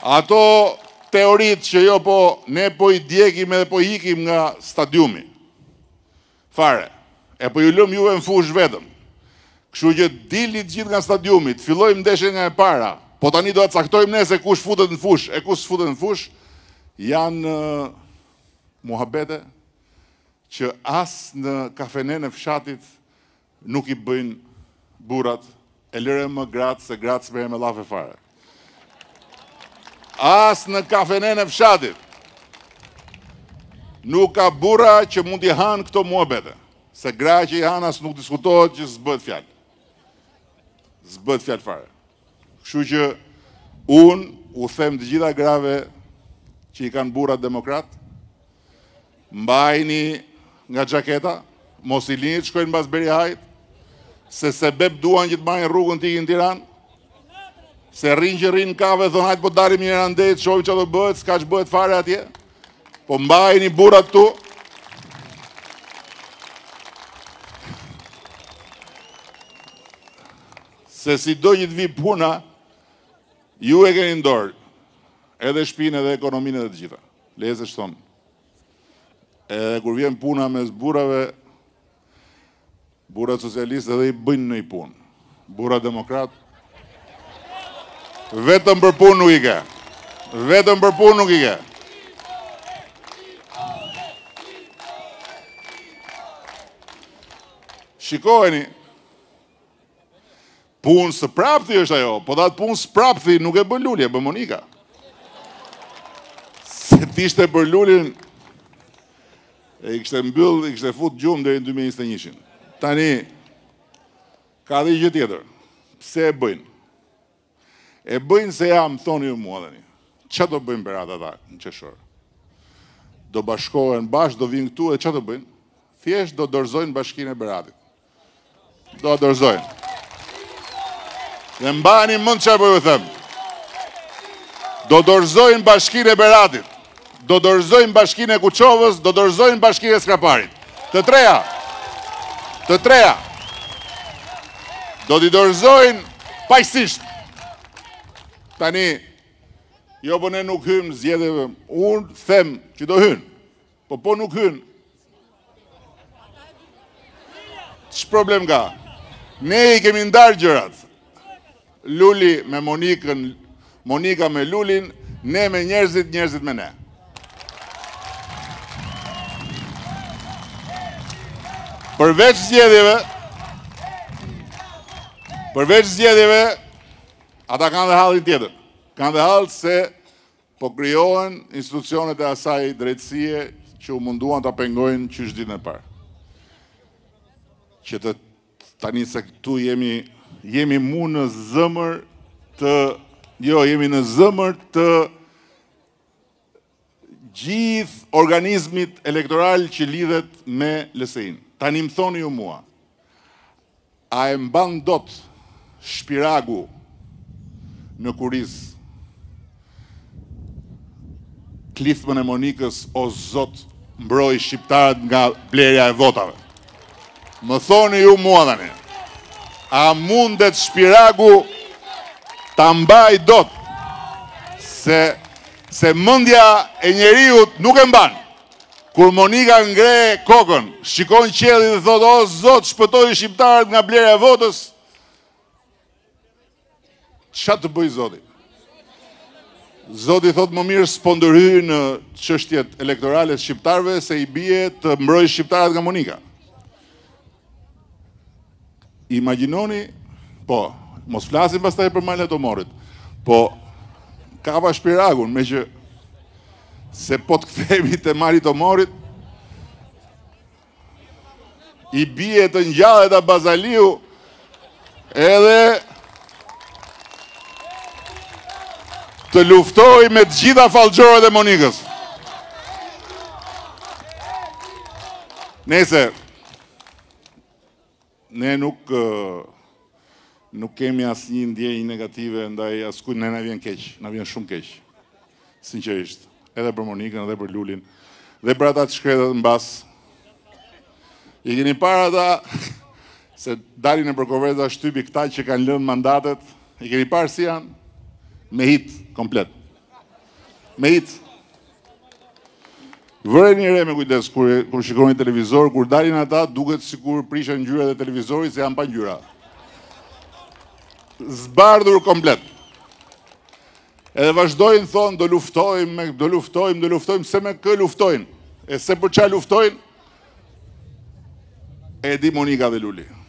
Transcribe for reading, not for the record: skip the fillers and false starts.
Ato teorit që jo po, ne po i djekim edhe po hikim nga stadiumi. Fare. E po ju lëm juve në fush vetëm. Kështu që dilit gjithë nga stadiumit, fillojmë ndeshjen nga e para, po tani do të caktojmë ne se kush futet në fush, e kush futet në fush, janë muhabete që as në kafenen e fshatit nuk i bëjnë burat, e lëre më gratë se gratë s'me me lafe fare. As në kafenen e fshatit nuk ka bura që mund t'i hanë këto muhabete. Se gra që i hanë as nuk diskutohet që s'bët fjallë. S'bët fjallë fare. Kështu që unë u them të gjitha grave që i kanë burat demokrat, mbajni nga gjaketa, mos i linit shkojnë mbas Berihajt, se sebeb duan që të marrin rrugën t'i në Tiranë, se rrinë që rrinë kave, thonë hajtë po darim një randet, shojmë që do bëhet, s'ka që bëhet fare atje, po mbajni burat tu, se si do që të vi puna, ju e keni ndorë, edhe shpinë edhe ekonominë edhe të gjitha. Leze që thonë. Edhe kur vjen puna mes burave, burat socialistë edhe i bëjnë në i punë. Burat demokrat, vetëm për punë nuk i ke. Vetëm për punë nuk i ke. Shikojeni, punë së prapthi është ajo, po datë punë së prapthi nuk e bën Luli, e bën Monika. Se t'ishte për Lulin, e i kështë mbyll, i kështë fut gjumë dhe në 2021. Tani, ka dhe i gjë tjetër. Pse e bëjnë? E bëjnë se jam, thoni ju mua dhe një. Që do bëjnë berat ata në qeshor? Do bashkohen bashkë, do vinë këtu e që do bëjnë? Thjesht do dorëzojnë bashkinë e beratit. Do dorëzojnë. Dhe mbani mund që po ju them. Do dorëzojnë bashkinë e beratit. Do dorëzojnë bashkinë e Kuqovës, do dorëzojnë bashkinë e Skraparit. Të treja. Të treja. Do t'i dorëzojnë pajësisht. Tani, jo po ne nuk hymë zgjedhjeve, unë them që do hynë, po nuk hynë. Që problem ka? Ne i kemi ndarë gjërat. Luli me Monikën, Monika me Lulin, ne me njerëzit, njerëzit me ne. Përveç zgjedhjeve, ata kanë dhe hallin tjetër. Kanë dhe hall se po krijohen institucionet e asaj drejtësie që u munduan të pengojnë qysh ditën e parë. Që të tani se këtu jemi mu në zëmër të, jemi në zëmër të gjithë organizmit elektoral që lidhet me LSI-n. Tani më thoni ju mua, a e mban dot Shpiragu në Kuriz klithmën e Monikës o zot mbroj shqiptarët nga blerja e votave? Më thoni ju mua tani, a mundet Shpiragu ta mbaj dot se mendja e njeriut nuk e mban? Kur Monika ngre kokën, shikon qielli dhe thot, o zot, shpëtoi shqiptarët nga blerja e votës, ç'a të bëj zoti? Zoti thot më mirë s'po ndërhyj në çështjet elektorale të shqiptarëve se i bie të mbroj shqiptarët nga Monika. Imagjinoni, po, mos flasim pastaj për malet Tomorit, po kapa Shpiragun me që se po të kthehemi te mali Tomorit, i bie të ngjallet a Bazaliu edhe të luftoj me të gjitha fallxhorët e Monikës. Nese, ne nuk kemi asnjë ndjenjë negative ndaj askujt, ne na vjen keq, na vjen shumë keq. Sinqerisht, edhe për Monikën, edhe për Lulin, dhe për ata të shkretët në bas. I keni parë ata se dalin e për Koveza shtypi këta që kanë lënë mandatet, i keni parë si janë? Me hit komplet. Me hitë. Vëre një re me kujdes, kur shikoni televizor, kur dalin ata, duket sikur prishën ngjyrat e televizorit se janë pa ngjyra. Zbardhur komplet. Edhe vazhdojnë thonë, do luftojmë, se me kë luftojnë. E se për qa luftojnë, e di Monika dhe Luli.